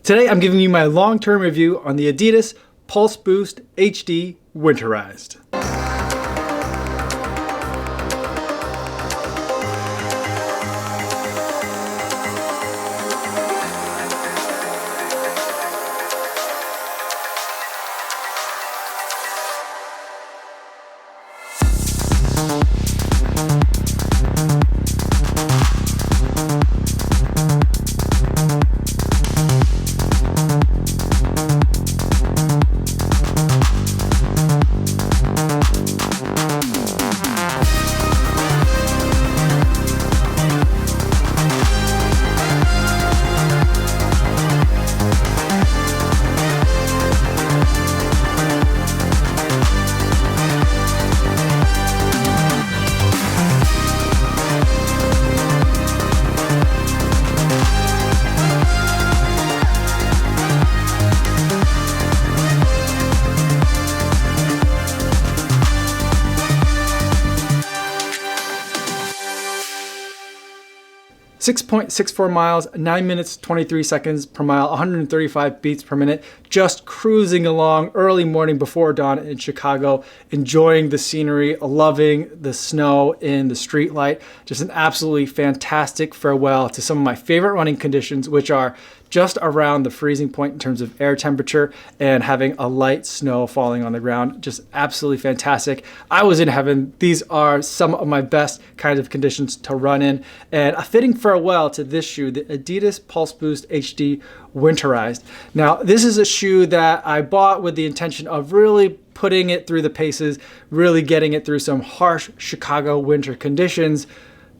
Today I'm giving you my long-term review on the Adidas Pulseboost HD Winterized. 6.64 miles, 9 minutes, 23 seconds per mile, 135 beats per minute, just cruising along early morning before dawn in Chicago, enjoying the scenery, loving the snow in the street light. Just an absolutely fantastic farewell to some of my favorite running conditions, which are just around the freezing point in terms of air temperature and having a light snow falling on the ground. Just absolutely fantastic. I was in heaven. These are some of my best kinds of conditions to run in, and a fitting farewell to this shoe, the Adidas Pulseboost HD Winterized. Now, this is a shoe that I bought with the intention of really putting it through the paces, really getting it through some harsh Chicago winter conditions.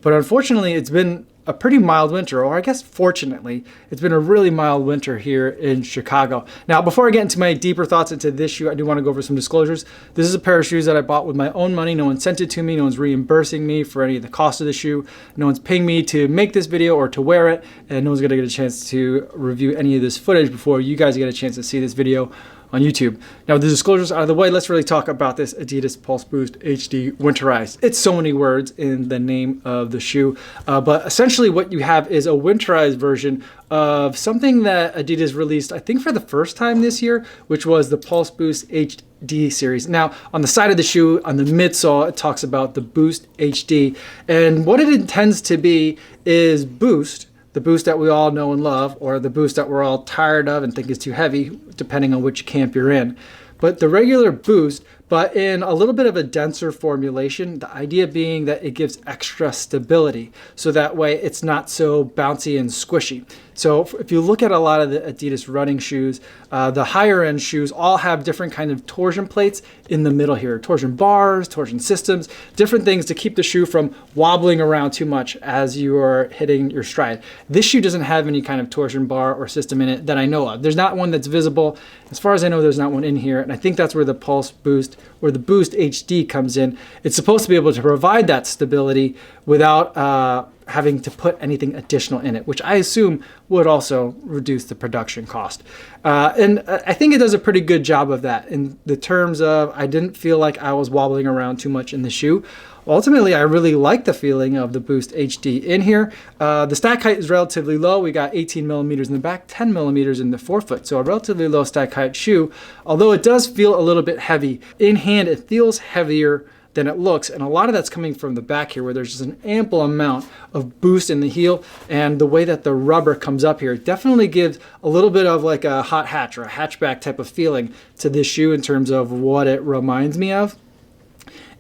But unfortunately, it's been a pretty mild winter, or I guess fortunately, it's been a really mild winter here in Chicago. Now, before I get into my deeper thoughts into this shoe, I do want to go over some disclosures. This is a pair of shoes that I bought with my own money. No one sent it to me. No one's reimbursing me for any of the cost of the shoe. No one's paying me to make this video or to wear it, and no one's gonna get a chance to review any of this footage before you guys get a chance to see this video on YouTube. Now, with the disclosures out of the way, let's really talk about this Adidas Pulseboost HD Winterized. It's so many words in the name of the shoe, but essentially what you have is a winterized version of something that Adidas released, I think for the first time this year, which was the Pulseboost HD series. Now, on the side of the shoe, on the midsole, it talks about the Boost HD, and what it intends to be is Boost, the Boost that we all know and love, or the Boost that we're all tired of and think is too heavy, depending on which camp you're in. But the regular Boost, but in a little bit of a denser formulation, the idea being that it gives extra stability, so that way it's not so bouncy and squishy. So if you look at a lot of the Adidas running shoes, the higher end shoes all have different kind of torsion plates in the middle here, torsion bars, torsion systems, different things to keep the shoe from wobbling around too much as you are hitting your stride. This shoe doesn't have any kind of torsion bar or system in it that I know of. There's not one that's visible. As far as I know, there's not one in here, and I think that's where the Pulseboost or the Boost HD comes in. It's supposed to be able to provide that stability without having to put anything additional in it, which I assume would also reduce the production cost. And I think it does a pretty good job of that in the terms of I didn't feel like I was wobbling around too much in the shoe. Ultimately, I really like the feeling of the Boost HD in here. The stack height is relatively low. We got 18 millimeters in the back, 10 millimeters in the forefoot. So a relatively low stack height shoe, although it does feel a little bit heavy. In hand, it feels heavier than it looks, and a lot of that's coming from the back here, where there's just an ample amount of boost in the heel, and the way that the rubber comes up here definitely gives a little bit of like a hot hatch or a hatchback type of feeling to this shoe in terms of what it reminds me of.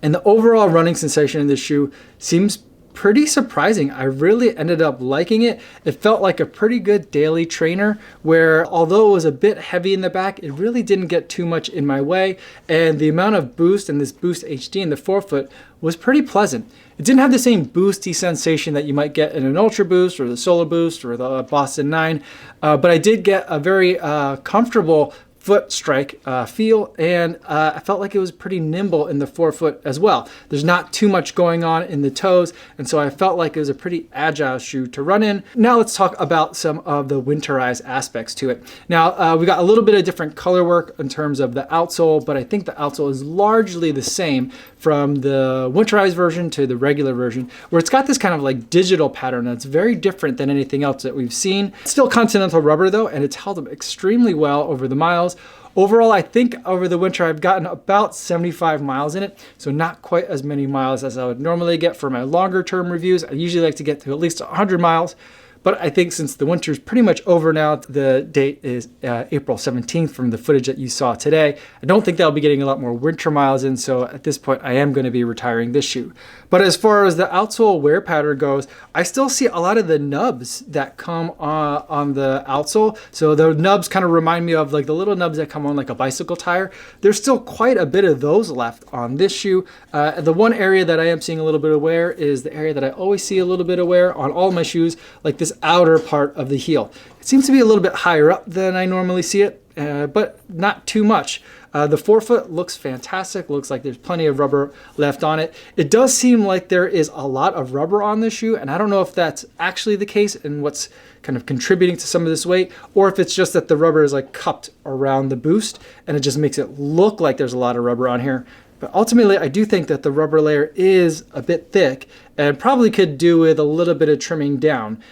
And the overall running sensation in this shoe seems pretty surprising. I really ended up liking it. It felt like a pretty good daily trainer where, although it was a bit heavy in the back, it really didn't get too much in my way. And the amount of boost in this Boost HD in the forefoot was pretty pleasant. It didn't have the same boosty sensation that you might get in an Ultra Boost or the Solar Boost or the Boston 9, but I did get a very comfortable foot strike feel, and I felt like it was pretty nimble in the forefoot as well. There's not too much going on in the toes, and so I felt like it was a pretty agile shoe to run in. Now let's talk about some of the winterized aspects to it. Now we got a little bit of different color work in terms of the outsole, but I think the outsole is largely the same from the winterized version to the regular version, where it's got this kind of like digital pattern that's very different than anything else that we've seen. It's still Continental rubber though, and it's held up extremely well over the miles. Overall, I think over the winter I've gotten about 75 miles in it, so not quite as many miles as I would normally get for my longer term reviews. I usually like to get to at least 100 miles. But I think since the winter's pretty much over now, the date is April 17th from the footage that you saw today, I don't think that I'll be getting a lot more winter miles in, so at this point I am going to be retiring this shoe. But as far as the outsole wear pattern goes, I still see a lot of the nubs that come on the outsole. So the nubs kind of remind me of like the little nubs that come on like a bicycle tire. There's still quite a bit of those left on this shoe. The one area that I am seeing a little bit of wear is the area that I always see a little bit of wear on all of my shoes, like this outer part of the heel. It seems to be a little bit higher up than I normally see it, but not too much. The forefoot looks fantastic. Looks like there's plenty of rubber left on it. It does seem like there is a lot of rubber on this shoe, and I don't know if that's actually the case and what's kind of contributing to some of this weight, or if it's just that the rubber is like cupped around the boost and it just makes it look like there's a lot of rubber on here. But ultimately, I do think that the rubber layer is a bit thick and probably could do with a little bit of trimming down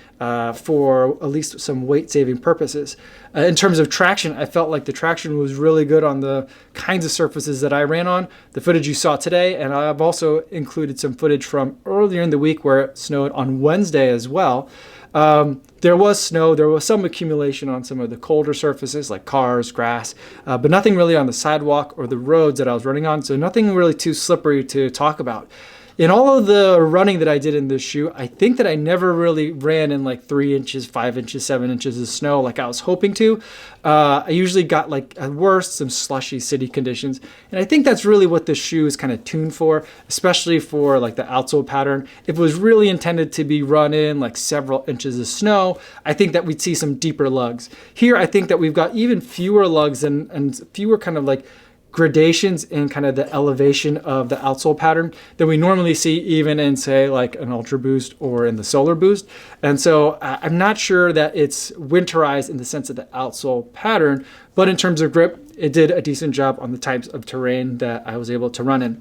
for at least some weight-saving purposes. In terms of traction, I felt like the traction was really good on the kinds of surfaces that I ran on, the footage you saw today, and I've also included some footage from earlier in the week where it snowed on Wednesday as well. There was snow, there was some accumulation on some of the colder surfaces like cars, grass, but nothing really on the sidewalk or the roads that I was running on, so nothing really too slippery to talk about. In all of the running that I did in this shoe, I think that I never really ran in like 3 inches, 5 inches, 7 inches of snow like I was hoping to. I usually got like at worst some slushy city conditions. And I think that's really what this shoe is kind of tuned for, especially for like the outsole pattern. If it was really intended to be run in like several inches of snow, I think that we'd see some deeper lugs. Here, I think that we've got even fewer lugs and fewer kind of like gradations in kind of the elevation of the outsole pattern that we normally see even in say like an Ultra Boost or in the Solar Boost. And so I'm not sure that it's winterized in the sense of the outsole pattern, but in terms of grip, it did a decent job on the types of terrain that I was able to run in.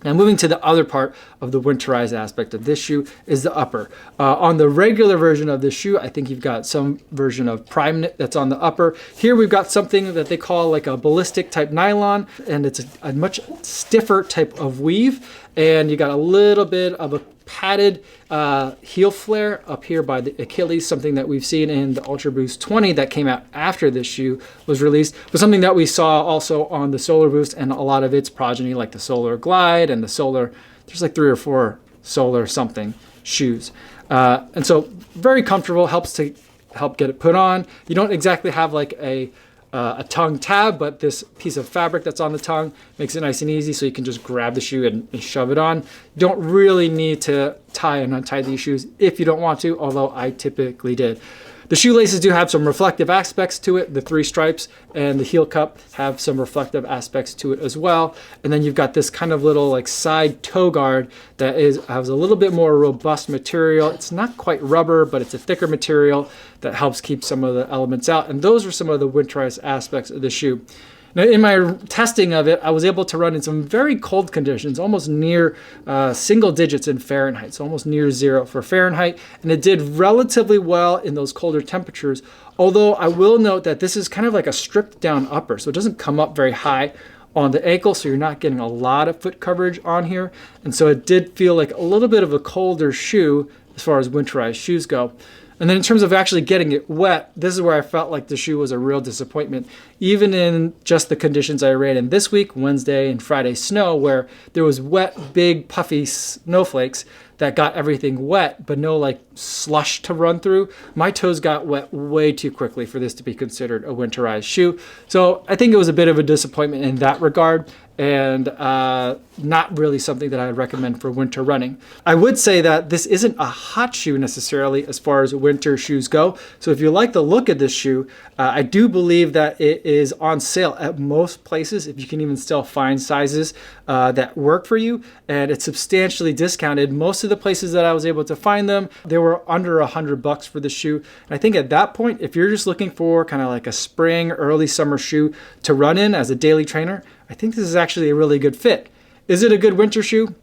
Now moving to the other part of the winterized aspect of this shoe is the upper. On the regular version of this shoe, I think you've got some version of prime knit that's on the upper. Here we've got something that they call like a ballistic type nylon, and it's a much stiffer type of weave. And you got a little bit of a padded heel flare up here by the Achilles, something that we've seen in the Ultra Boost 20 that came out after this shoe was released, but something that we saw also on the Solar Boost and a lot of its progeny like the Solar Glide and the Solar, there's like 3 or 4 Solar something shoes. And so very comfortable, helps to help get it put on. You don't exactly have like a tongue tab, but this piece of fabric that's on the tongue makes it nice and easy, so you can just grab the shoe and shove it on. You don't really need to tie and untie these shoes if you don't want to, although I typically did. The shoelaces do have some reflective aspects to it. The 3 stripes and the heel cup have some reflective aspects to it as well. And then you've got this kind of little like side toe guard that has a little bit more robust material. It's not quite rubber, but it's a thicker material that helps keep some of the elements out. And those are some of the winterized aspects of the shoe. Now, in my testing of it, I was able to run in some very cold conditions, almost near single digits in Fahrenheit, so almost near 0 for Fahrenheit, and it did relatively well in those colder temperatures, although I will note that this is kind of like a stripped down upper, so it doesn't come up very high on the ankle, so you're not getting a lot of foot coverage on here, and so it did feel like a little bit of a colder shoe as far as winterized shoes go. And then in terms of actually getting it wet, this is where I felt like the shoe was a real disappointment. Even in just the conditions I ran in this week, Wednesday and Friday snow, where there was wet, big, puffy snowflakes that got everything wet, but no like slush to run through. My toes got wet way too quickly for this to be considered a winterized shoe. So I think it was a bit of a disappointment in that regard. and not really something that I'd recommend for winter running. I would say that this isn't a hot shoe necessarily as far as winter shoes go. So if you like the look of this shoe, I do believe that it is on sale at most places, if you can even still find sizes that work for you, and it's substantially discounted. Most of the places that I was able to find them, they were under $100 for the shoe. And I think at that point, if you're just looking for kind of like a spring, early summer shoe to run in as a daily trainer, I think this is actually a really good fit. Is it a good winter shoe?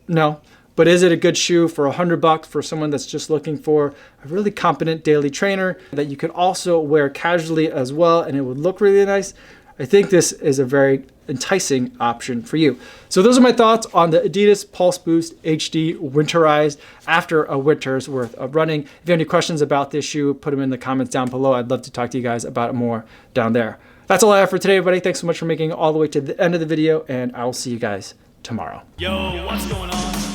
No. But is it a good shoe for $100 for someone that's just looking for a really competent daily trainer that you could also wear casually as well and it would look really nice? I think this is a very enticing option for you. So those are my thoughts on the Adidas Pulseboost HD Winterized after a winter's worth of running. If you have any questions about this shoe, put them in the comments down below. I'd love to talk to you guys about it more down there. That's all I have for today, everybody. Thanks so much for making it all the way to the end of the video, and I will see you guys tomorrow. Yo, what's going on?